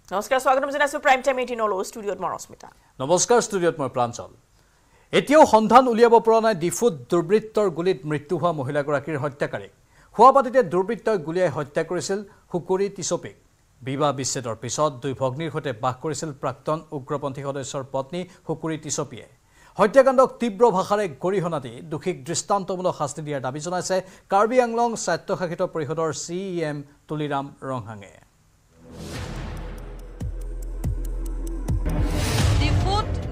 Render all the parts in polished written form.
নমস্কাৰ স্বাগতম জনাইছো প্ৰাইম টাইম 18 ষ্টুডিঅ'ত মই ৰশ্মিতা নমস্কাৰ ষ্টুডিঅ'ত মই প্ৰাঞ্চল এতিয়াও সন্ধান উলিয়াব পৰা নাই ডিফুত দুৰ্বৃত্তৰ গুলিত মৃত্যু হোৱা মহিলাগৰাকীৰ হত্যাকাৰীক হুৱাপাতিতে দুৰ্বৃত্তই গুলিয়াই হত্যা কৰিছিল হুকুৰি টিছপিক বিবাহ বিচ্ছেদৰ পিছত দুই ভগ্নীৰ সৈতে বাস কৰিছিল প্ৰাক্তন উগ্ৰপন্থী সদস্যৰ পত্নী হুকুৰি টিছপিয়ে হত্যাকাণ্ডক তীব্ৰ ভাষাৰে গৰিহণা দি দোষীক দৃষ্টান্তমূলক শাস্তি দিয়াৰ দাবী জনাইছে কাৰ্বি আংলং স্বায়ত্তশাসিত পৰিষদৰ CEM তুলিৰাম ৰংহাঙে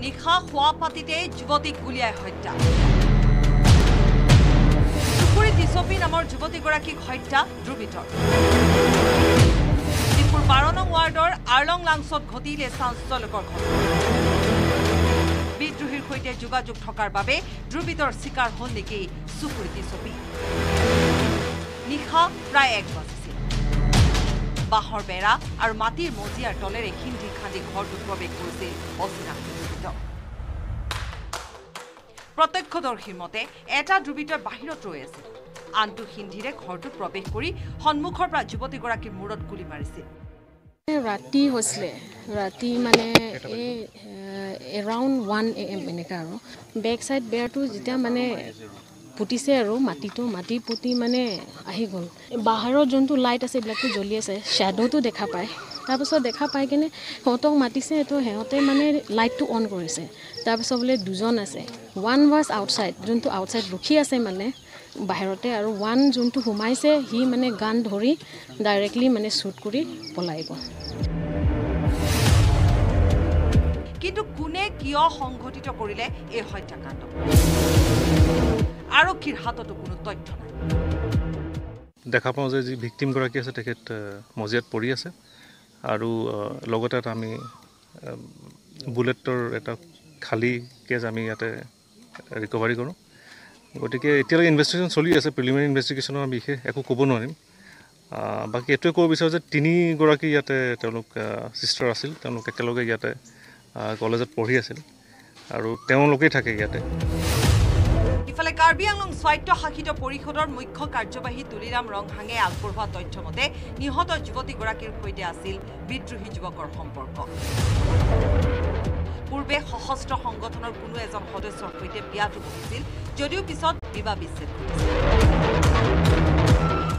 নিশা হুৱাপাতিতে যুৱতীক গুলিয়াই হত্যা হুকুৰি টিছপি নামৰ যুৱতীগৰাকীক হত্যা দুৰ্বৃত্তৰ ডিফুৰ 12 নং ৱাৰ্ডৰ আৰলং লাংছত ঘটিলে চাঞ্চল্যকৰ ঘটনা বিদ্ৰোহীৰ সৈতে যোগাযোগ থকাৰ বাবে দুৰ্বৃত্তৰ চিকাৰ হ'ল নেকি হুকুৰি টিছপি নিশা প্ৰায় 1 বাজিছিল বাহৰ বেৰা আৰু মাটিৰ মজিয়াৰ তলেৰে খিন্দি খান্দি ঘৰটোত প্ৰৱেশ কৰিছিল অচিনাকি দুৰ্বৃত্ত প্ৰত্যক্ষদৰ্শীৰ মতে এটা দুৰ্বৃত্ত বাহিৰত ৰৈ আছিল আনটো হিন্দিৰে ঘৰটোত প্ৰৱেশ কৰি সন্মুখৰ পৰা যুৱতীগৰাকীৰ মূৰত গুলি মাৰিছিল ৰাতি হৈছিলে ৰাতি মানে এৰাউণ্ড 1 AM এনেকা আৰু বেক সাইড বেৰটো যেতিয়া মানে পুতিছে আৰু মাটি পুতি মানে আহি গ'ল বাহিৰৰ যোনটো লাইট আছে এইবিলাকটো জ্বলি আছে শ্যাডোটো দেখা পায় তাৰপিছত দেখা পাই কিনে সিহঁতক মাতিছে তো সিহঁতে মানে লাইটটো অন কৰিছে তাৰপিছত বোলে দুজন আছে ওৱান ৱাজ আউটসাইড যোনটো আউটসাইড ৰখি আছে মানে বাহিৰতে আৰু ওৱান যোনটো সোমাইছে সি মানে গান ধৰি ডাইৰেক্টলি মানে শ্বুট কৰি পলাই গ'ল কিন্তু কোনে কিয় সংঘটিত কৰিলে এই হত্যাকাণ্ড আৰক্ষীৰ হাততো কোনো তথ্য নাই দেখা পাওঁ যে যি ভিক্টিমগৰাকী আছে তেখেত মজিয়াত পৰি আছে আৰু লগতে আমি বুলেটৰ এটা খালী কেজ আমি ইয়াতে ৰিকভাৰী কৰোঁ গতিকে এতিয়ালৈকে ইনভেষ্টিগেশ্যন চলি আছে প্ৰিলিমিনাৰী ইনভেষ্টিগেশ্যনৰ বিশেষ একো ক'ব নোৱাৰিম বাকী এইটোৱে ক'ব বিচাৰোঁ যে 3গৰাকী ইয়াতে তেওঁলোক চিষ্টাৰ আছিল তেওঁলোক একেলগে ইয়াতে কলেজত পঢ়ি আছিল আৰু তেওঁলোকেই থাকে ইয়াতে ইফালে কাৰ্বি আংলং স্বায়ত্তশাসিত পৰিষদৰ মুখ্য কাৰ্যবাহী তুলিৰাম ৰংহাঙে আগবঢ়োৱা তথ্য মতে নিহত যুৱতীগৰাকীৰ সৈতে আছিল বিদ্ৰোহী যুৱকৰ সম্পৰ্ক পূৰ্বে সশস্ত্ৰ সংগঠনৰ কোনো এজন সদস্যৰ সৈতে বিয়াটো বহিছিল যদিও পিছত বিবাহ বিচ্ছেদ কৰিছিল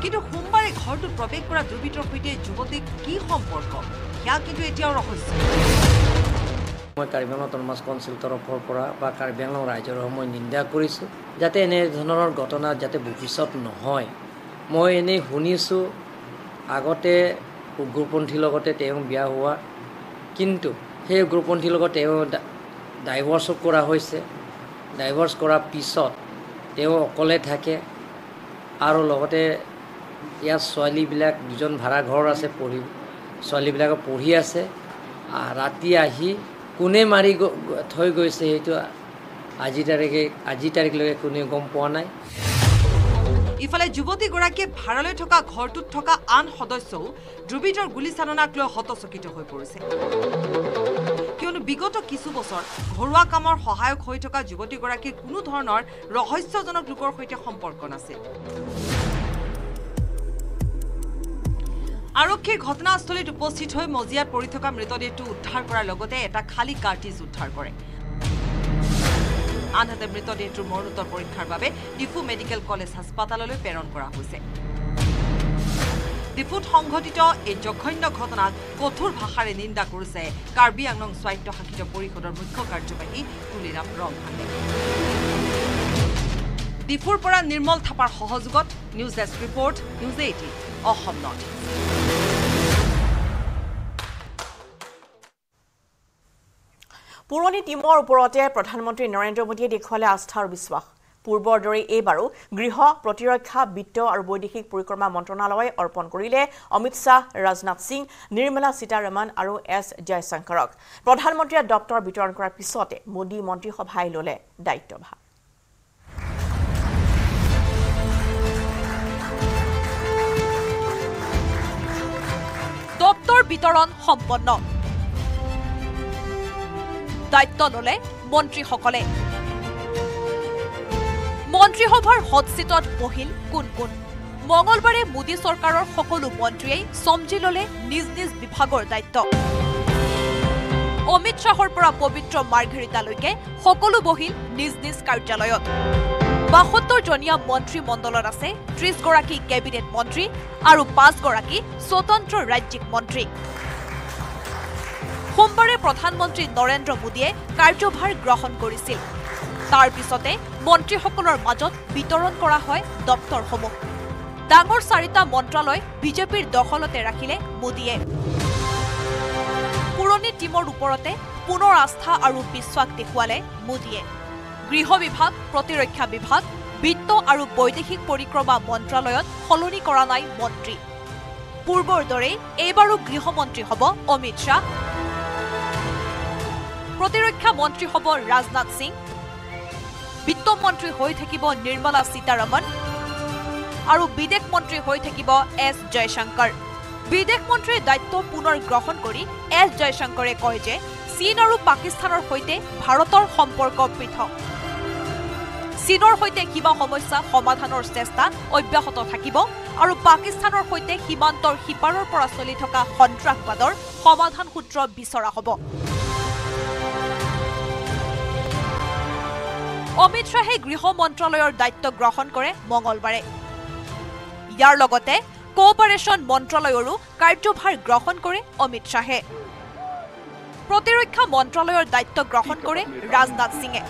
কিন্তু সোমবাৰে ঘৰটোত প্ৰৱেশ কৰা দুৰ্বৃত্তৰ সৈতে যুৱতীৰ কি সম্পৰ্ক সেয়া কিন্তু এতিয়াও ৰহস্য মই কাৰ্বি আংলং অট'নমাছ কাউন্সিল তৰফৰ পৰা বা কাৰ্বি আংলং ৰাইজৰ মই নিন্দা কৰিছোঁ যাতে এনে ধৰণৰ ঘটনা যাতে ভৱিষ্যত নহয় মই এনেই শুনিছোঁ আগতে উগ্ৰপন্থীৰ লগতে তেওঁ বিয়া হোৱা কিন্তু সেই উগ্ৰপন্থীৰ লগত তেওঁ ডাইভৰ্চো কৰা হৈছে ডাইভৰ্চ কৰাৰ পিছত তেওঁ অকলে থাকে আৰু লগতে ইয়াৰ ছোৱালীবিলাক দুজন ভাড়া ঘৰ আছে ছোৱালীবিলাকে পঢ়ি আছে ৰাতি আহি কোনে মাৰি থৈ গৈছে সেইটো আজি তাৰিখলৈকে কোনেও গম পোৱা নাই ইফালে যুৱতীগৰাকীয়ে ভাড়ালৈ থকা ঘৰটোত থকা আন সদস্যও দুৰ্বৃত্তৰ গুলীচালনাক লৈ হতচকিত হৈ পৰিছে কিয়নো বিগত কিছু বছৰ ঘৰুৱা কামৰ সহায়ক হৈ থকা যুৱতীগৰাকীৰ কোনো ধৰণৰ ৰহস্যজনক লোকৰ সৈতে সম্পৰ্ক নাছিল আৰক্ষীৰ ঘটনাস্থলীত উপস্থিত হৈ মজিয়াত পৰি থকা মৃতদেহটো উদ্ধাৰ কৰাৰ লগতে এটা খালী কাৰ্টিজ উদ্ধাৰ কৰে আনহাতে মৃতদেহটোৰ মৰণোত্তৰ পৰীক্ষাৰ বাবে ডিফু মেডিকেল কলেজ হাস্পাতাললৈ প্ৰেৰণ কৰা হৈছে ডিফুত সংঘটিত এই জঘন্য ঘটনাক কঠোৰ ভাষাৰে নিন্দা কৰিছে কাৰ্বি আংলং স্বায়ত্তশাসিত পৰিষদৰ মুখ্য কাৰ্যবাহী তুলিৰাম ৰংহাঙে ডিফুৰ পৰা নিৰ্মল থাপাৰ সহযোগত news desk report news 18 Assam north পুৰণি টিমৰ ওপৰতে প্ৰধানমন্ত্ৰী নৰেন্দ্ৰ মোদীয়ে দেখুৱালে আস্থা আৰু বিশ্বাস পূৰ্বৰ দৰে এইবাৰো গৃহ প্ৰতিৰক্ষা বিত্ত আৰু বৈদেশিক পৰিক্ৰমা মন্ত্ৰণালয়ে অৰ্পণ কৰিলে অমিত শ্বাহ ৰাজনাথ সিং নিৰ্মলা সীতাৰমণ আৰু S জয়শংকৰক প্ৰধানমন্ত্ৰীয়ে দপ্তৰ বিতৰণ কৰাৰ পিছতে মোদী মন্ত্ৰীসভাই ল'লে দায়িত্বভাৰ দপ্তৰ বিতৰণ সম্পন্ন দায়িত্ব ল'লে মন্ত্ৰীসকলে মন্ত্ৰীসভাৰ হট সিটত বহিল কোন কোন মঙ্গলবাৰে মোদী চৰকাৰৰ সকলো মন্ত্ৰীয়ে সমজি ল'লে নিজ নিজ বিভাগৰ দায়িত্ব অমিত শ্বাহৰ পৰা পবিত্ৰ মাৰ্ঘেৰিটালৈকে সকলো বহিল নিজ নিজ কাৰ্যালয়ত ৭২ জনীয়া মন্ত্ৰীমণ্ডলত আছে ৩০ গৰাকী কেবিনেট মন্ত্ৰী আৰু ৫ গৰাকী স্বতন্ত্ৰ ৰাজ্যিক মন্ত্ৰী সোমবাৰে প্ৰধানমন্ত্ৰী নৰেন্দ্ৰ মোদীয়ে কাৰ্যভাৰ গ্ৰহণ কৰিছিল তাৰ পিছতে মন্ত্ৰীসকলৰ মাজত বিতৰণ কৰা হয় দপ্তৰসমূহ ডাঙৰ ৪টা মন্ত্ৰালয় বিজেপিৰ দখলতে ৰাখিলে মোদীয়ে পুৰণি টিমৰ ওপৰতে পুনৰ আস্থা আৰু বিশ্বাস দেখুৱালে মোদীয়ে গৃহ বিভাগ প্ৰতিৰক্ষা বিভাগ বিত্ত আৰু বৈদেশিক পৰিক্ৰমা মন্ত্ৰালয়ত সলনি কৰা নাই মন্ত্ৰী পূৰ্বৰ দৰেই এইবাৰো গৃহমন্ত্ৰী হ'ব অমিত শ্বাহ প্ৰতিৰক্ষা মন্ত্ৰী হ'ব ৰাজনাথ সিং বিত্ত মন্ত্ৰী হৈ থাকিব নিৰ্মলা সীতাৰমণ আৰু বিদেশ মন্ত্ৰী হৈ থাকিব এছ জয়শংকৰ বিদেশ মন্ত্ৰীৰ দায়িত্ব পুনৰ গ্ৰহণ কৰি এছ জয়শংকৰে কয় যে চীন আৰু পাকিস্তানৰ সৈতে ভাৰতৰ সম্পৰ্ক পৃথক চীনৰ সৈতে সীমা সমস্যা সমাধানৰ চেষ্টা অব্যাহত থাকিব আৰু পাকিস্তানৰ সৈতে সীমান্তৰ সিপাৰৰ পৰা চলি থকা সন্ত্ৰাসবাদৰ সমাধান সূত্ৰ বিচৰা হ'ব অমিত শ্বাহে গৃহ মন্ত্ৰালয়ৰ দায়িত্ব গ্ৰহণ কৰে মঙলবাৰে ইয়াৰ লগতে কোঅপাৰেশ্যন মন্ত্ৰালয়ৰো কাৰ্যভাৰ গ্ৰহণ কৰে অমিত শ্বাহে প্ৰতিৰক্ষা মন্ত্ৰালয়ৰ দায়িত্ব গ্ৰহণ কৰে ৰাজনাথ সিঙে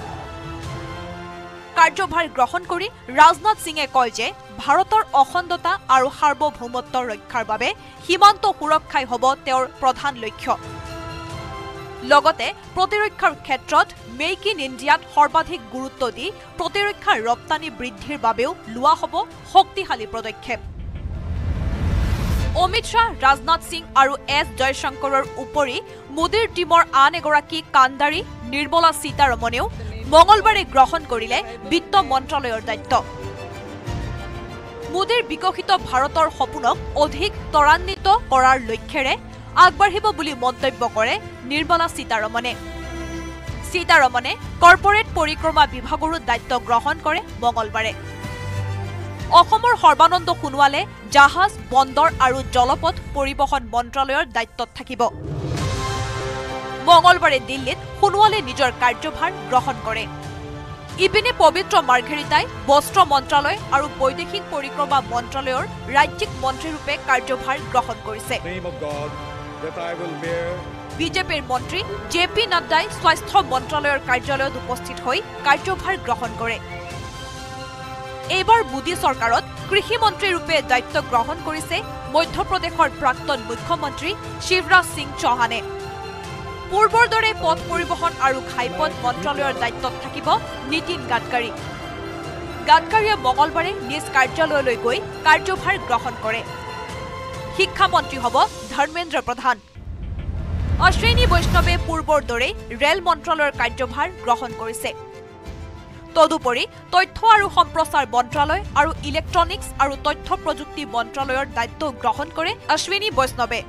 কাৰ্যভাৰ গ্ৰহণ কৰি ৰাজনাথ সিঙে কয় যে ভাৰতৰ অখণ্ডতা আৰু সাৰ্বভৌমত্ব ৰক্ষাৰ বাবে সীমান্ত সুৰক্ষাই হ'ব তেওঁৰ প্ৰধান লক্ষ্য লগতে প্ৰতিৰক্ষাৰ ক্ষেত্ৰত মেক ইন ইণ্ডিয়াত সৰ্বাধিক গুৰুত্ব দি প্ৰতিৰক্ষাৰ ৰপ্তানি বৃদ্ধিৰ বাবেও লোৱা হ'ব শক্তিশালী পদক্ষেপ অমিত শ্বাহ ৰাজনাথ সিং আৰু এছ জয়শংকৰৰ উপৰি মোদীৰ টিমৰ আন এগৰাকী কাণ্ডাৰী নিৰ্মলা সীতাৰমণেও মঙলবাৰে গ্ৰহণ কৰিলে বিত্ত মন্ত্ৰালয়ৰ দায়িত্ব মোদীৰ বিকশিত ভাৰতৰ সপোনক অধিক ত্বৰান্বিত কৰাৰ লক্ষ্যৰে আগবাঢ়িব বুলি মন্তব্য কৰে নিৰ্মলা সীতাৰমণে সীতাৰমণে কৰ্পৰেট পৰিক্ৰমা বিভাগৰো দায়িত্ব গ্ৰহণ কৰে মঙলবাৰে অসমৰ সৰ্বানন্দ সোণোৱালে জাহাজ বন্দৰ আৰু জলপথ পৰিবহণ মন্ত্ৰালয়ৰ দায়িত্বত থাকিব মঙলবাৰে দিল্লীত সোণোৱালে নিজৰ কাৰ্যভাৰ গ্ৰহণ কৰে ইপিনে পবিত্ৰ মাৰ্ঘেৰিটাই বস্ত্ৰ মন্ত্ৰালয় আৰু বৈদেশিক পৰিক্ৰমা মন্ত্ৰালয়ৰ ৰাজ্যিক মন্ত্ৰীৰূপে কাৰ্যভাৰ গ্ৰহণ কৰিছে বিজেপিৰ মন্ত্ৰী জে পি নাড্ডাই স্বাস্থ্য মন্ত্ৰালয়ৰ কাৰ্যালয়ত উপস্থিত হৈ কাৰ্যভাৰ গ্ৰহণ কৰে এইবাৰ মোদী চৰকাৰত কৃষি মন্ত্ৰীৰূপে দায়িত্ব গ্ৰহণ কৰিছে মধ্যপ্ৰদেশৰ প্ৰাক্তন মুখ্যমন্ত্ৰী শিৱৰাজ সিং চৌহানে পূৰ্বৰ দৰে পথ পৰিবহণ আৰু ঘাইপথ মন্ত্ৰালয়ৰ দায়িত্বত থাকিব নীতিন গাডকাৰী গাডকাৰীয়ে মঙলবাৰে নিজ কাৰ্যালয়লৈ গৈ কাৰ্যভাৰ গ্ৰহণ কৰে শিক্ষামন্ত্ৰী হ'ব ধৰ্মেন্দ্ৰ প্ৰধান অশ্বিনী বৈষ্ণৱে পূৰ্বৰ দৰে ৰেল মন্ত্ৰালয়ৰ কাৰ্যভাৰ গ্ৰহণ কৰিছে তদুপৰি তথ্য আৰু সম্প্ৰচাৰ মন্ত্ৰালয় আৰু ইলেক্ট্ৰনিক্স আৰু তথ্য প্ৰযুক্তি মন্ত্ৰালয়ৰ দায়িত্ব গ্ৰহণ কৰে অশ্বিনী বৈষ্ণৱে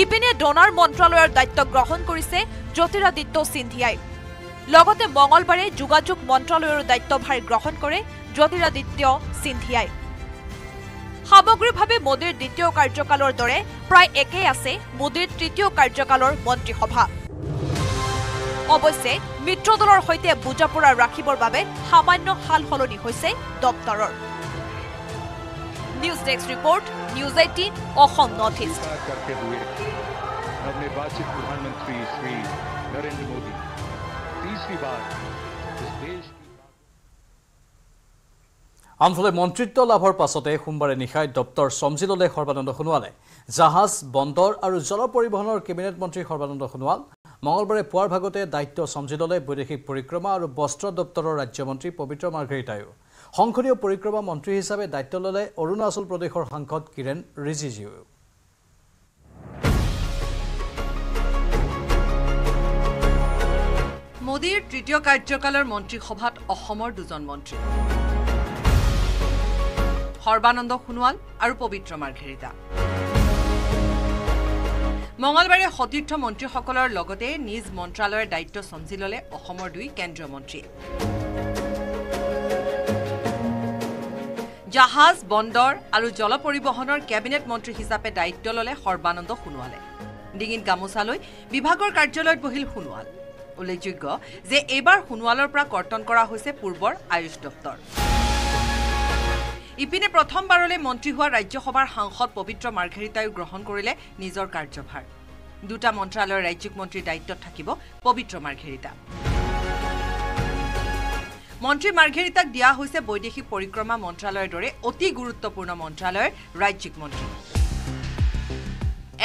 ইপিনে ডনাৰ মন্ত্ৰালয়ৰ দায়িত্ব গ্ৰহণ কৰিছে জ্যোতিৰাদিত্য সিন্ধিয়াই লগতে মঙলবাৰে যোগাযোগ মন্ত্ৰালয়ৰ দায়িত্বভাৰ গ্ৰহণ কৰে জ্যোতিৰাদিত্য সিন্ধিয়াই সামগ্ৰিকভাৱে মোদীৰ দ্বিতীয় কাৰ্যকালৰ দৰে প্ৰায় একেই আছে মোদীৰ তৃতীয় কাৰ্যকালৰ মন্ত্ৰীসভা অৱশ্যে মিত্ৰ দলৰ সৈতে বুজাপৰা ৰাখিবৰ বাবে সামান্য সাল সলনি হৈছে দপ্তৰৰ news desk report news 18 Assam north east नवनिर्वाचित प्रधानमंत्री श्री नरेंद्र मोदी तीसरी बार इस देश আনফালে মন্ত্ৰিত্ব লাভৰ পাছতে সোমবাৰে নিশাই দপ্তৰ চমজি ল'লে সৰ্বানন্দ সোণোৱালে জাহাজ বন্দৰ আৰু জল পৰিবহণৰ কেবিনেট মন্ত্ৰী সৰ্বানন্দ সোণোৱাল মঙলবাৰে পুৱাৰ ভাগতে দায়িত্ব চমজি ল'লে বৈদেশিক পৰিক্ৰমা আৰু বস্ত্ৰ দপ্তৰৰ ৰাজ্যমন্ত্ৰী পবিত্ৰ মাৰ্ঘেৰিটাইও সংসদীয় পৰিক্ৰমা মন্ত্ৰী হিচাপে দায়িত্ব ল'লে অৰুণাচল প্ৰদেশৰ সাংসদ কিৰেণ ৰিজিজুও মোদীৰ তৃতীয় কাৰ্যকালৰ মন্ত্ৰীসভাত অসমৰ দুজন মন্ত্ৰী সৰ্বানন্দ সোণোৱাল আৰু পবিত্ৰ মাৰ্ঘেৰিটা মঙলবাৰে সতীৰ্থ মন্ত্ৰীসকলৰ লগতে নিজ মন্ত্ৰালয়ৰ দায়িত্ব চমজি ল'লে অসমৰ দুই কেন্দ্ৰীয় মন্ত্ৰীয়ে জাহাজ বন্দৰ আৰু জল পৰিবহণৰ কেবিনেট মন্ত্ৰী হিচাপে দায়িত্ব ল'লে সৰ্বানন্দ সোণোৱালে ডিঙিত গামোচা লৈ বিভাগৰ কাৰ্যালয়ত বহিল সোণোৱাল। উল্লেখযোগ্য যে এইবাৰ সোণোৱালৰ পৰা কৰ্তন কৰা হৈছে পূৰ্বৰ আয়ুষ দপ্তৰ। ইপিনে প্ৰথমবাৰলৈ মন্ত্ৰী হোৱা ৰাজ্যসভাৰ সাংসদ পবিত্ৰ মাৰ্ঘেৰিটাইও গ্ৰহণ কৰিলে নিজৰ কাৰ্যভাৰ। দুটা মন্ত্ৰালয়ৰ ৰাজ্যিক মন্ত্ৰীৰ দায়িত্বত থাকিব পবিত্ৰ মাৰ্ঘেৰিটা। মন্ত্ৰী মাৰ্ঘেৰিটাক দিয়া হৈছে বৈদেশিক পৰিক্ৰমা মন্ত্ৰালয়ৰ দৰে অতি গুৰুত্বপূৰ্ণ মন্ত্ৰালয়ৰ ৰাজ্যিক মন্ত্ৰী।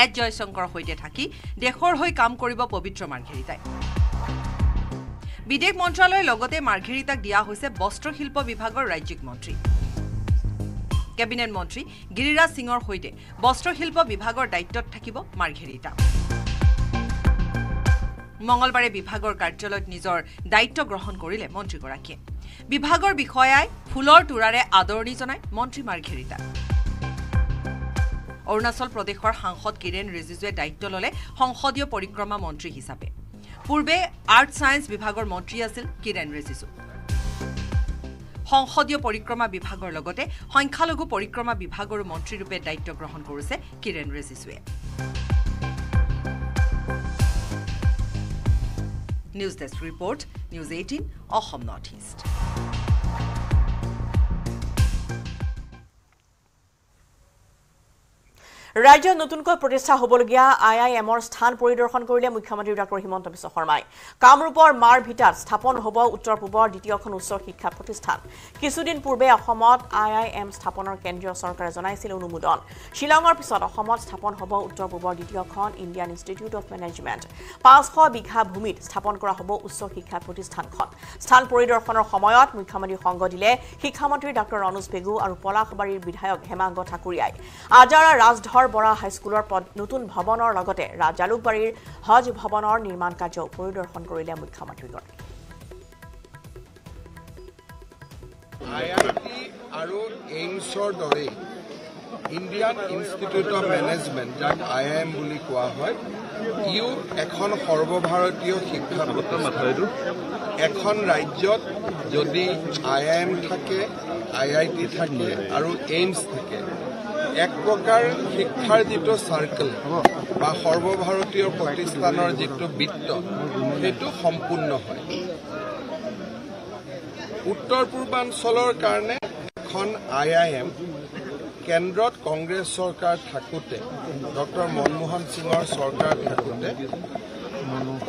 এছ জয়শংকৰৰ সৈতে থাকি দেশৰ হৈ কাম কৰিব পবিত্ৰ মাৰ্ঘেৰিটাই। বিদেশ মন্ত্ৰালয়ৰ লগতে মাৰ্ঘেৰিটাক দিয়া হৈছে বস্ত্ৰশিল্প বিভাগৰ ৰাজ্যিক মন্ত্ৰী। কেবিনেট মন্ত্ৰী গিৰিৰাজ সিঙৰ সৈতে বস্ত্ৰশিল্প বিভাগৰ দায়িত্বত থাকিব মাৰ্ঘেৰিটা। মঙলবাৰে বিভাগৰ কাৰ্যালয়ত নিজৰ দায়িত্ব গ্ৰহণ কৰিলে মন্ত্ৰীগৰাকীয়ে। বিভাগৰ বিষয়াই ফুলৰ তোৰাৰে আদৰণি জনায় মন্ত্ৰী মাৰ্ঘেৰিটা। অৰুণাচল প্ৰদেশৰ সাংসদ কিৰেণ ৰিজিজুৱে দায়িত্ব ল'লে সংসদীয় পৰিক্ৰমা মন্ত্ৰী হিচাপে। পূৰ্বে আৰ্ট ছায়েন্স বিভাগৰ মন্ত্ৰী আছিল কিৰেণ ৰিজিজু। সংসদীয় পৰিক্ৰমা বিভাগৰ লগতে সংখ্যালঘু পৰিক্ৰমা বিভাগৰো মন্ত্ৰীৰূপে দায়িত্ব গ্ৰহণ কৰিছে কিৰেণ ৰিজিজুৱে। News desk report, news 18 Assam north east. ৰাজ্যত নতুনকৈ প্ৰতিষ্ঠা হ'বলগীয়া IIMৰ স্থান পৰিদৰ্শন কৰিলে মুখ্যমন্ত্ৰী ডক্টৰ হিমন্ত বিশ্ব শৰ্মাই। কামৰূপৰ মাৰভিটাত স্থাপন হ'ব উত্তৰ পূবৰ দ্বিতীয়খন উচ্চ শিক্ষা প্ৰতিষ্ঠান। কিছুদিন পূৰ্বে অসমত IIM স্থাপনৰ কেন্দ্ৰীয় চৰকাৰে জনাইছিল অনুমোদন। শ্বিলঙৰ পিছত অসমত স্থাপন হ'ব উত্তৰ পূবৰ দ্বিতীয়খন ইণ্ডিয়ান ইনষ্টিটিউট অফ মেনেজমেণ্ট। 500 বিঘা ভূমিত স্থাপন কৰা হ'ব উচ্চ শিক্ষা প্ৰতিষ্ঠানখন। স্থান পৰিদৰ্শনৰ সময়ত মুখ্যমন্ত্ৰীৰ সংগ দিলে শিক্ষামন্ত্ৰী ডক্টৰ ৰণোজ পেগু আৰু পলাশবাৰীৰ বিধায়ক হেমাংগ ঠাকুৰীয়াই। আজাৰা ৰাজধৰ বৰা হাইস্কুলৰ নতুন ভৱনৰ লগতে জালুকবাৰীৰ হজ ভৱনৰ নিৰ্মাণ কাৰ্য পৰিদৰ্শন কৰিলে মুখ্যমন্ত্ৰীগৰাকীয়ে। IIT আৰু এইমছৰ দৰে ইণ্ডিয়ান ইনষ্টিটিউট অফ মেনেজমেণ্ট, যাক IIM বুলি কোৱা হয়, ইও এখন সৰ্বভাৰতীয় শিক্ষা প্ৰতিষ্ঠান। এখন ৰাজ্যত যদি IIM থাকে, IIT থাকে আৰু এইমছ থাকে, এক প্ৰকাৰ শিক্ষাৰ যিটো চাৰ্কেল বা সৰ্বভাৰতীয় প্ৰতিষ্ঠানৰ যিটো বৃত্ত, সেইটো সম্পূৰ্ণ হয়। উত্তৰ পূৰ্বাঞ্চলৰ কাৰণে এখন IIM কেন্দ্ৰত কংগ্ৰেছ চৰকাৰ থাকোঁতে, ডক্টৰ মনমোহন সিঙৰ চৰকাৰ থাকোঁতে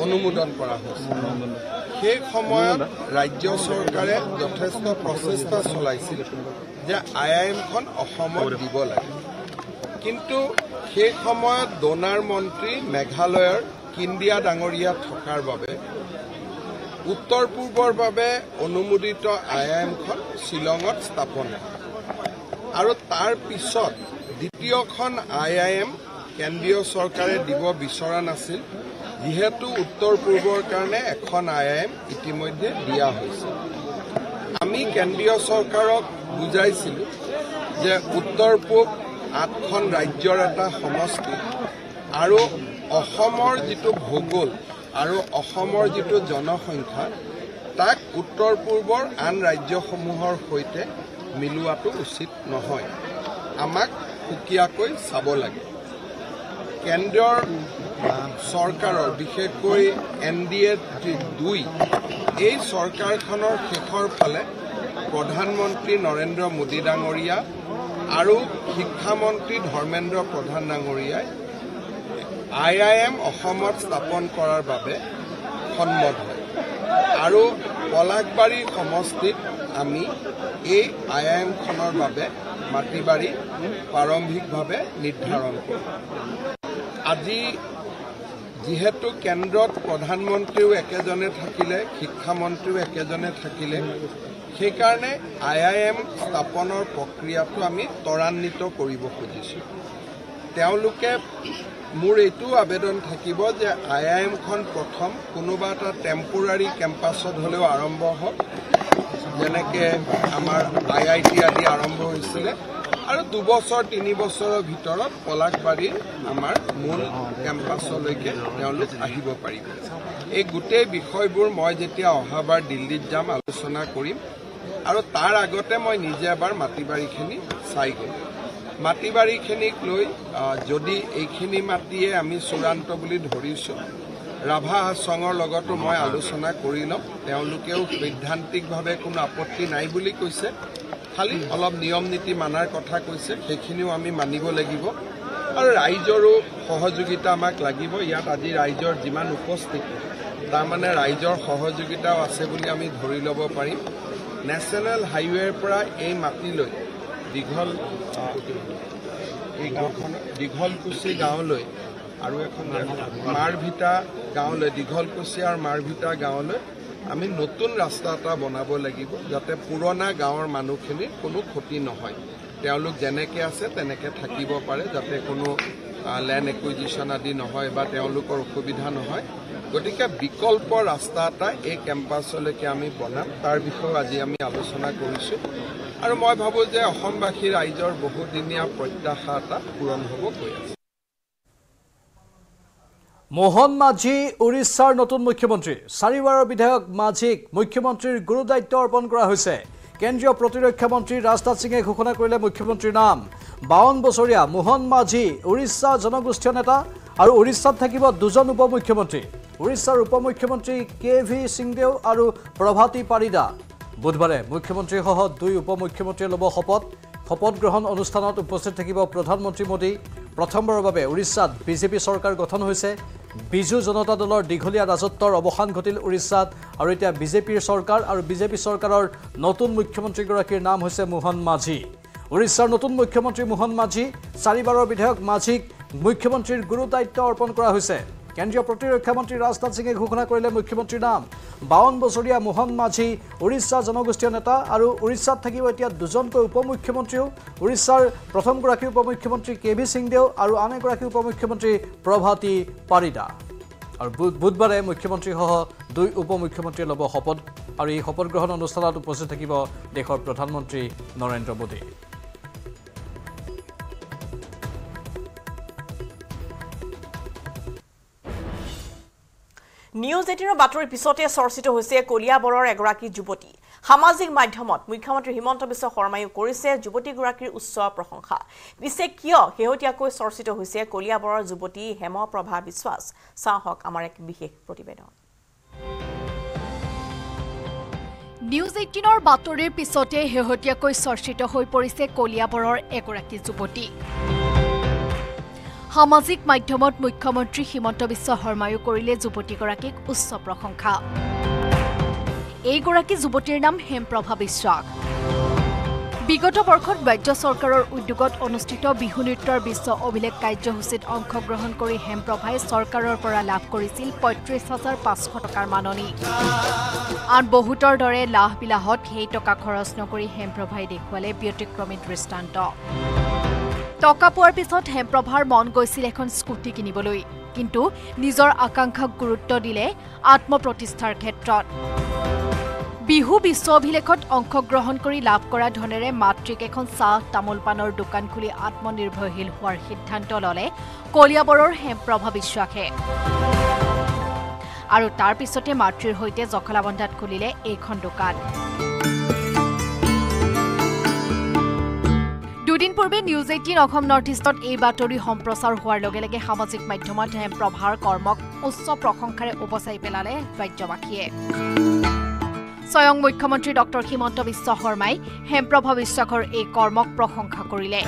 অনুমোদন কৰা হৈছিল। সেই সময়ত ৰাজ্য চৰকাৰে যথেষ্ট প্ৰচেষ্টা চলাইছিল যে IIMখন অসমত দিব লাগে। কিন্তু সেই সময়ত ডোনাৰ মন্ত্ৰী মেঘালয়ৰ কিন্দিয়া ডাঙৰীয়া থকাৰ বাবে উত্তৰ পূৰ্বৰ বাবে অনুমোদিত IIMখন শ্বিলঙত স্থাপন হয়। আৰু তাৰ পিছত দ্বিতীয়খন IIM কেন্দ্ৰীয় চৰকাৰে দিব বিচৰা নাছিল, যিহেতু উত্তৰ পূৰ্বৰ কাৰণে এখন IIM ইতিমধ্যে দিয়া হৈছে। আমি কেন্দ্ৰীয় চৰকাৰক বুজাইছিলোঁ যে উত্তৰ পূব 8খন ৰাজ্যৰ এটা সমষ্টি আৰু অসমৰ যিটো ভূগোল আৰু অসমৰ যিটো জনসংখ্যা, তাক উত্তৰ পূৰ্বৰ আন ৰাজ্যসমূহৰ সৈতে মিলোৱাটো উচিত নহয়। আমাক সুকীয়াকৈ চাব লাগে। কেন্দ্ৰৰ চৰকাৰৰ, বিশেষকৈ NDA 2 এই চৰকাৰখনৰ শেষৰ ফালে প্ৰধানমন্ত্ৰী নৰেন্দ্ৰ মোদী ডাঙৰীয়া আৰু শিক্ষামন্ত্ৰী ধৰ্মেন্দ্ৰ প্ৰধান ডাঙৰীয়াই IIM অসমত স্থাপন কৰাৰ বাবে সন্মত হয়। আৰু পলাশবাৰী সমষ্টিত আমি এই IIMখনৰ বাবে মাটি বাৰী প্ৰাৰম্ভিকভাৱে নিৰ্ধাৰণ কৰোঁ। আজি যিহেতু কেন্দ্ৰত প্ৰধানমন্ত্ৰীও একেজনে থাকিলে, শিক্ষামন্ত্ৰীও একেজনে থাকিলে, সেইকাৰণে IIM স্থাপনৰ প্ৰক্ৰিয়াটো আমি ত্বৰান্বিত কৰিব খুজিছোঁ। তেওঁলোকে মোৰ এইটো আবেদন থাকিব যে IIMখন প্ৰথম কোনোবা এটা টেম্পৰাৰী কেম্পাছত হ'লেও আৰম্ভ হওক, যেনেকৈ আমাৰ IIT আদি আৰম্ভ হৈছিলে, আৰু 2 বছৰ 3 বছৰৰ ভিতৰত পলাশবাৰীৰ আমাৰ মূল কেম্পাছলৈকে তেওঁলোক আহিব পাৰিব। এই গোটেই বিষয়বোৰ মই যেতিয়া অহাবাৰ দিল্লীত যাম আলোচনা কৰিম, আৰু তাৰ আগতে মই নিজে এবাৰ মাটি বাৰীখিনি চাই গ'লোঁ। মাটি বাৰীখিনিক লৈ যদি এইখিনি মাটিয়ে আমি চূড়ান্ত বুলি ধৰিছোঁ, ৰাভা হাছঙৰ লগতো মই আলোচনা কৰি ল'ম। তেওঁলোকেও সৈদ্ধান্তিকভাৱে কোনো আপত্তি নাই বুলি কৈছে, খালি অলপ নিয়ম নীতি মানাৰ কথা কৈছে, সেইখিনিও আমি মানিব লাগিব। আৰু ৰাইজৰো সহযোগিতা আমাক লাগিব। ইয়াত আজি ৰাইজৰ যিমান উপস্থিতি, তাৰমানে ৰাইজৰ সহযোগিতাও আছে বুলি আমি ধৰি ল'ব পাৰিম। নেশ্যনেল হাইৱেৰ পৰা এই মাটিলৈ দীঘলকুছি গাঁৱলৈ আৰু এখন মাৰভিটা গাঁৱলৈ, দীঘলকুছি আৰু মাৰভিটা গাঁৱলৈ আমি নতুন ৰাস্তা এটা বনাব লাগিব, যাতে পুৰণা গাঁৱৰ মানুহখিনিৰ কোনো ক্ষতি নহয়। তেওঁলোক যেনেকৈ আছে তেনেকৈ থাকিব পাৰে, যাতে কোনো লেণ্ড একুইজিশ্যন আদি নহয় বা তেওঁলোকৰ অসুবিধা নহয়। গতিকে বিকল্প ৰাস্তা এটা এই কেম্পাছলৈকে আমি বনাম, তাৰ বিষয়েও আজি আমি আলোচনা কৰিছোঁ। আৰু মই ভাবোঁ যে অসমবাসী ৰাইজৰ বহুদিনীয়া প্ৰত্যাশা এটা পূৰণ হ'ব গৈ আছে। মোহন মাঝি উৰিষ্যাৰ নতুন মুখ্যমন্ত্ৰী। 4বাৰৰ বিধায়ক মাঝিক মুখ্যমন্ত্ৰীৰ গুৰু দায়িত্ব অৰ্পণ কৰা হৈছে। কেন্দ্ৰীয় প্ৰতিৰক্ষা মন্ত্ৰী ৰাজনাথ সিঙে ঘোষণা কৰিলে মুখ্যমন্ত্ৰীৰ নাম। 52 বছৰীয়া মোহন মাঝি উৰিষ্যা জনগোষ্ঠীয় নেতা আৰু উৰিষ্যাত থাকিব 2জন উপ মুখ্যমন্ত্ৰী। উৰিষ্যাৰ উপ মুখ্যমন্ত্ৰী KV সিংদেও আৰু প্ৰভাতী পাৰিদা। বুধবাৰে মুখ্যমন্ত্ৰীসহ 2 উপ মুখ্যমন্ত্ৰীয়ে ল'ব শপত। শপত গ্ৰহণ অনুষ্ঠানত উপস্থিত থাকিব প্ৰধানমন্ত্ৰী মোদী। প্ৰথমবাৰৰ বাবে উৰিষ্যাত বিজেপি চৰকাৰ গঠন হৈছে। বিজু জনতা দলৰ দীঘলীয়া ৰাজত্বৰ অৱসান ঘটিল উৰিষ্যাত, আৰু এতিয়া বিজেপিৰ চৰকাৰ আৰু বিজেপি চৰকাৰৰ নতুন মুখ্যমন্ত্ৰীগৰাকীৰ নাম হৈছে মোহন মাঝি। উৰিষ্যাৰ নতুন মুখ্যমন্ত্ৰী মোহন মাঝি। 4বাৰৰ বিধায়ক মাঝিক মুখ্যমন্ত্ৰীৰ গুৰু দায়িত্ব অৰ্পণ কৰা হৈছে। কেন্দ্ৰীয় প্ৰতিৰক্ষা মন্ত্ৰী ৰাজনাথ সিঙে ঘোষণা কৰিলে মুখ্যমন্ত্ৰীৰ নাম। 52 বছৰীয়া মোহন মাঝি উৰিষ্যা জনগোষ্ঠীয় নেতা, আৰু উৰিষ্যাত থাকিব এতিয়া 2জনকৈ উপ মুখ্যমন্ত্ৰীও। উৰিষ্যাৰ প্ৰথমগৰাকী উপ মুখ্যমন্ত্ৰী KV সিংদেও আৰু আন এগৰাকী উপ মুখ্যমন্ত্ৰী প্ৰভাতী পাৰিদা। আৰু বুধবাৰে মুখ্যমন্ত্ৰীসহ 2 উপ মুখ্যমন্ত্ৰীয়ে ল'ব শপত, আৰু এই শপত গ্ৰহণ অনুষ্ঠানত উপস্থিত থাকিব দেশৰ প্ৰধানমন্ত্ৰী নৰেন্দ্ৰ মোদী। নিউজ 18ৰ বাতৰিৰ পিছতে চৰ্চিত হৈছে কলিয়াবৰৰ এগৰাকী যুৱতী। সামাজিক মাধ্যমত মুখ্যমন্ত্ৰী হিমন্ত বিশ্ব শৰ্মায়ো কৰিছে যুৱতীগৰাকীৰ উচ্চ প্ৰশংসা। পিছে কিয় শেহতীয়াকৈ চৰ্চিত হৈছে কলিয়াবৰৰ যুৱতী হেমপ্ৰভা বিশ্বাস? চাওক আমাৰ এক বিশেষ প্ৰতিবেদন। নিউজ 18ৰ বাতৰিৰ পিছতে শেহতীয়াকৈ চৰ্চিত হৈ পৰিছে কলিয়াবৰৰ এগৰাকী যুৱতী। সামাজিক মাধ্যমত মুখ্যমন্ত্ৰী হিমন্ত বিশ্ব শৰ্মায়ো কৰিলে যুৱতীগৰাকীক উচ্চ প্ৰশংসা। এইগৰাকী যুৱতীৰ নাম হেমপ্ৰভা বিশ্বাস। বিগত বৰ্ষত ৰাজ্য চৰকাৰৰ উদ্যোগত অনুষ্ঠিত বিহু নৃত্যৰ বিশ্ব অভিলেখ কাৰ্যসূচীত অংশগ্ৰহণ কৰি হেমপ্ৰভাই চৰকাৰৰ পৰা লাভ কৰিছিল ৩৫,৫০০ টকাৰ মাননি। আন বহুতৰ দৰে লাহ বিলাহত সেই টকা খৰচ নকৰি হেমপ্ৰভাই দেখুৱালে ব্যতিক্ৰমী দৃষ্টান্ত। টকা পোৱাৰ পিছত হেমপ্ৰভাৰ মন গৈছিল এখন স্কুটি কিনিবলৈ, কিন্তু নিজৰ আকাংক্ষাক গুৰুত্ব দিলে আত্মপ্ৰতিষ্ঠাৰ ক্ষেত্ৰত। বিহু বিশ্ব অভিলেখত অংশগ্ৰহণ কৰি লাভ কৰা ধনেৰে মাতৃক এখন চাহ তামোল পাণৰ দোকান খুলি আত্মনিৰ্ভৰশীল হোৱাৰ সিদ্ধান্ত ল'লে কলিয়াবৰৰ হেমপ্ৰভা বিশ্বাসে। আৰু তাৰ পিছতে মাতৃৰ সৈতে জখলাবন্ধাত খুলিলে এইখন দোকান। দুদিন পূৰ্বে নিউজ 18 অসম নৰ্থ ইষ্টত এই বাতৰি সম্প্ৰচাৰ হোৱাৰ লগে লগে সামাজিক মাধ্যমত হেমপ্ৰভাৰ কৰ্মক উচ্চ প্ৰশংসাৰে উপচাই পেলালে ৰাজ্যবাসীয়ে। স্বয়ং মুখ্যমন্ত্ৰী ডক্টৰ হিমন্ত বিশ্ব শৰ্মাই হেমপ্ৰভা বিশ্বাসৰ এই কৰ্মক প্ৰশংসা কৰিলে।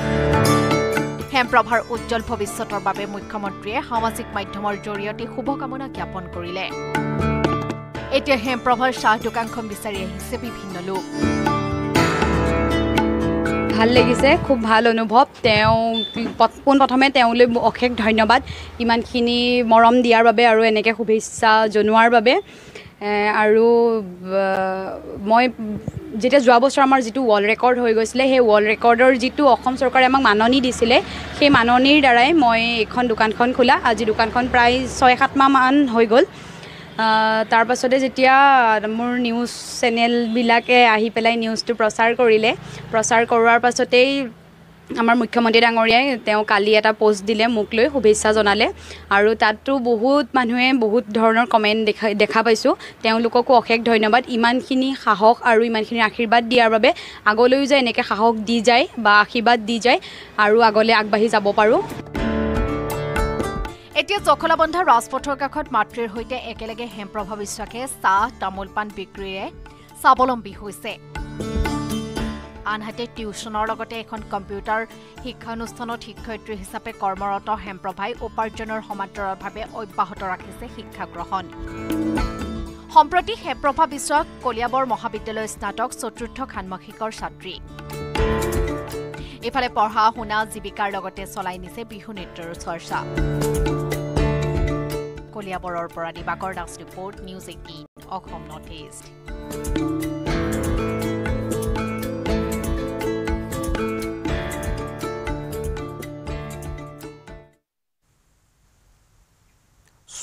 হেমপ্ৰভাৰ উজ্জ্বল ভৱিষ্যতৰ বাবে মুখ্যমন্ত্ৰীয়ে সামাজিক মাধ্যমৰ জৰিয়তে শুভকামনা জ্ঞাপন কৰিলে। এতিয়া হেমপ্ৰভাৰ চাহ দোকানখন বিচাৰি আহিছে বিভিন্ন লোক। ভাল লাগিছে, খুব ভাল অনুভৱ। পোনপ্ৰথমে তেওঁলৈ অশেষ ধন্যবাদ ইমানখিনি মৰম দিয়াৰ বাবে আৰু এনেকৈ শুভেচ্ছা জনোৱাৰ বাবে। আৰু মই যেতিয়া যোৱা বছৰ আমাৰ যিটো ৱৰ্ল্ড ৰেকৰ্ড হৈ গৈছিলে, সেই ৱৰ্ল্ড ৰেকৰ্ডৰ যিটো অসম চৰকাৰে আমাক মাননি দিছিলে, সেই মাননিৰ দ্বাৰাই মই এইখন দোকানখন খোলা। আজি দোকানখন প্ৰায় 6-7 মাহমান হৈ গ'ল। তাৰ পাছতে যেতিয়া মোৰ নিউজ চেনেলবিলাকে আহি পেলাই নিউজটো প্ৰচাৰ কৰিলে, প্ৰচাৰ কৰোৱাৰ পাছতেই আমাৰ মুখ্যমন্ত্ৰী ডাঙৰীয়াই তেওঁ কালি এটা পোষ্ট দিলে মোক লৈ শুভেচ্ছা জনালে আৰু তাতো বহুত মানুহে বহুত ধৰণৰ কমেণ্ট দেখা পাইছোঁ তেওঁলোককো অশেষ ধন্যবাদ ইমানখিনি সাহস আৰু ইমানখিনি আশীৰ্বাদ দিয়াৰ বাবে আগলৈও যে এনেকৈ সাহস দি যায় বা আশীৰ্বাদ দি যায় আৰু আগলৈ আগবাঢ়ি যাব পাৰোঁ এতিয়া জখলাবন্ধা ৰাজপথৰ কাষত মাতৃৰ সৈতে একেলগে হেমপ্ৰভা বিশ্বাসে চাহ তামোল পাণ বিক্ৰীৰে স্বাৱলম্বী হৈছে আনহাতে টিউচনৰ লগতে এখন কম্পিউটাৰ শিক্ষানুষ্ঠানত শিক্ষয়িত্ৰী হিচাপে কৰ্মৰত হেমপ্ৰভাই উপাৰ্জনৰ সমান্তৰালভাৱে অব্যাহত ৰাখিছে শিক্ষা গ্ৰহণ সম্প্ৰতি হেমপ্ৰভা বিশ্বাস কলিয়াবৰ মহাবিদ্যালয় স্নাতক চতুৰ্থ ষান্মাসিকৰ ছাত্ৰী ইফালে পঢ়া শুনা জীৱিকাৰ লগতে চলাই নিছে বিহু নৃত্যৰ চৰ্চা কলিয়াবৰৰ পৰা Dibakar Das report news 18 Assam north east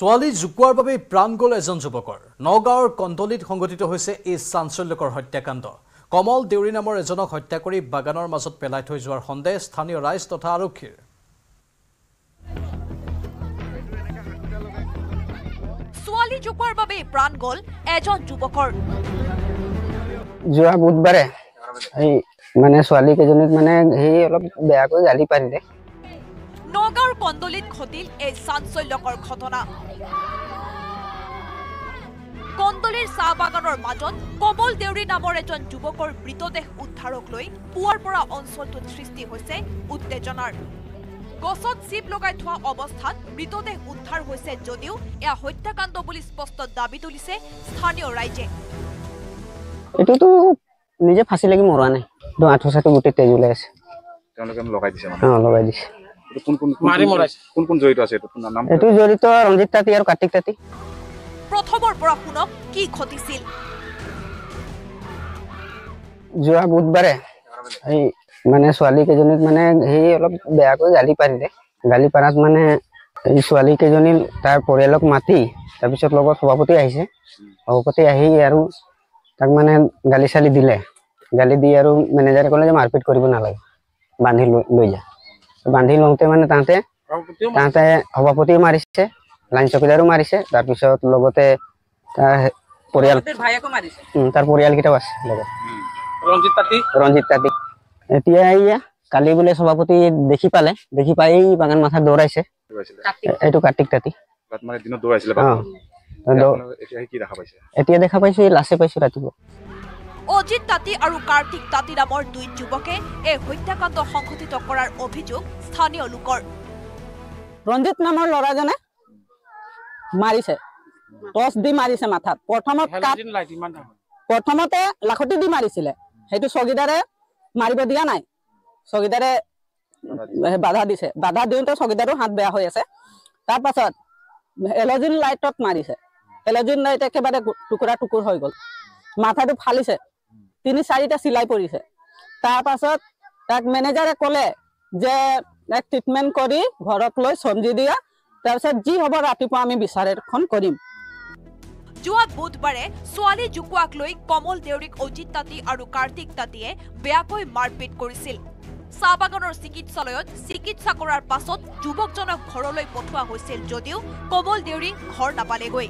ছোৱালী জুকুৱাৰ বাবে প্ৰাণ গ'ল এজন যুৱকৰ নগাঁৱৰ কন্দলিত সংঘটিত হৈছে এই চাঞ্চল্যকৰ হত্যাকাণ্ড কমল দেউৰী নামৰ এজনক হত্যা কৰি বাগানৰ মাজত পেলাই থৈ যোৱাৰ সন্দেহ স্থানীয় ৰাইজ তথা আৰক্ষীৰ ছোৱালী জুকুৱাৰ বাবে প্ৰাণ গ'ল এজন যুৱকৰ যোৱা বুধবাৰে এই মানে ছোৱালী কেইজনীক মানে সেই অলপ বেয়াকৈ গালি পাৰিলে নগাঁৱৰ কন্দলিত ঘটিল এই চাঞ্চল্যকৰ ঘটনা কন্দলিৰ চাহ বাগানৰ মাজত কমল দেউৰী নামৰ এজন যুৱকৰ মৃতদেহ উদ্ধাৰক লৈ পুৱাৰ পৰা অঞ্চলটোত সৃষ্টি হৈছে উত্তেজনাৰ গছত চিপ লগাই থোৱা অৱস্থাত মৃতদেহ উদ্ধাৰ হৈছে যদিও এয়া হত্যাকাণ্ড বুলি স্পষ্ট দাবী তুলিছে স্থানীয় ৰাইজে এটোতো নিজে ফাঁচি লাগি মৰা নাই আঁঠু চাঠু গোটেই তেজ ওলাই আছে তেওঁলোকে লগাই দিছে মানে লগাই দিছে কোন জড়িত আছে এইটো জড়িত ৰঞ্জিত তাঁতী আৰু কাৰ্তিক তাঁতী প্ৰথমৰ পৰা শুনক কি ঘটিছিল যোৱা বুধবাৰে এই মানে ছোৱালী কেইজনীক মানে সেই অলপ বেয়াকৈ গালি পাৰিলে গালি পাৰাত মানে এই ছোৱালী কেইজনী তাৰ পৰিয়ালক মাতি তাৰপিছত লগত সভাপতি আহিছে সভাপতি আহি আৰু তাক মানে গালি চালি দিলে গালি দি আৰু মেনেজাৰে ক'লে যে মাৰপিট কৰিব নালাগে বান্ধি লৈ যা বান্ধি লওঁতে মানে তাহাঁতে সভাপতি মাৰিছে লাইন চকীদাৰো মাৰিছে তাৰপিছত লগতে তাৰ পৰিয়ালকেইটাও আছে লগত ৰঞ্জিত তাঁতী এতিয়া এয়া কালি বোলে সভাপতি দেখি পাই বাগান মাথাত দৌৰাইছে এইটো কাৰ্তিক তাঁতী এতিয়া দেখা পাইছো লাছে পাইছো ৰাতিপুৱা অজিত তাঁতী আৰু কাৰ্তিক তাঁতী নামৰ দুই যুৱকে এই হত্যাকাণ্ড সংঘটিত কৰাৰ অভিযোগ স্থানীয় লোকৰ ৰঞ্জিত নামৰ ল'ৰাজনে মাৰিছে টচ দি মাৰিছে মাথাত প্ৰথমতে লাখতি দি মাৰিছিলে সেইটো চকীদাৰে মাৰিব দিয়া নাই চকীদাৰে বাধা দিছে বাধা দিওঁতে চকীদাৰো হাত বেয়া হৈ আছে তাৰ পাছত এলজিন লাইটত মাৰিছে এলজিন লাইট একেবাৰে টুকুৰা টুকুৰ হৈ গ'ল মাথাটো ফালিছে 3-4টা চিলাই পৰিছে তাৰ পাছত তাক মেনেজাৰে ক'লে যে এক ট্ৰিটমেণ্ট কৰি ঘৰত লৈ সমজি দিয়া তাৰপিছত যি হ'ব ৰাতিপুৱা আমি বিচাৰ এখন কৰিম যোৱা বুধবাৰে ছোৱালী জুকুৱাক লৈ কমল দেউৰীক অজিত তাঁতী আৰু কাৰ্তিক তাঁতীয়ে বেয়াকৈ মাৰপিট কৰিছিল চাহ বাগানৰ চিকিৎসালয়ত চিকিৎসা কৰাৰ পাছত যুৱকজনক ঘৰলৈ পঠোৱা হৈছিল যদিও কমল দেউৰী ঘৰ নাপালেগৈ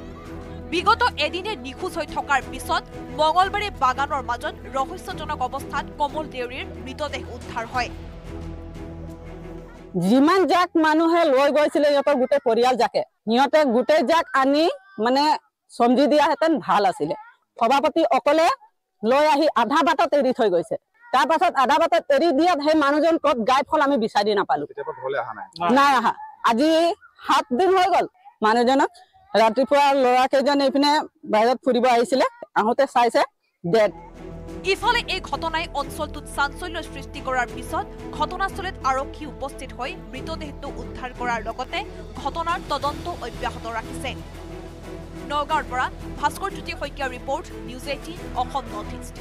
বিগত এদিনে নিখোজ হৈ থকাৰ পিছত মঙলবাৰে বাগানৰ মাজত ৰহস্যজনক অৱস্থাত কমল দেউৰীৰ মৃতদেহ উদ্ধাৰ হয় যিমান যাক মানুহে লৈ গৈছিলে সিহঁতৰ গোটেই পৰিয়াল যাকে সিহঁতে গোটেই যাক আনি মানে সমজি দিয়াহেঁতেন ভাল আছিলে সভাপতি অকলে লৈ আহি আধা বাটত এৰি থৈ গৈছে তাৰ পাছত আধা বাটত এৰি দিয়াত সেই মানুহজন ক'ত গায়ব হ'ল আমি বিচাৰি নাপালো নাই আহা আজি 7 দিন হৈ গ'ল মানুহজনক ৰাতিপুৱা ল'ৰা কেইজন এইপিনে বাহিৰত ফুৰিব আহিছিলে আহোঁতে চাইছে ডেড ইফালে এই ঘটনাই অঞ্চলটোত চাঞ্চল্য সৃষ্টি কৰাৰ পিছত ঘটনাস্থলীত আৰক্ষী উপস্থিত হৈ মৃতদেহটো উদ্ধাৰ কৰাৰ লগতে ঘটনাৰ তদন্ত অব্যাহত ৰাখিছে নগাঁৱৰ পৰা ভাস্কৰ জ্যোতি শইকীয়াৰ report news 18 Assam north east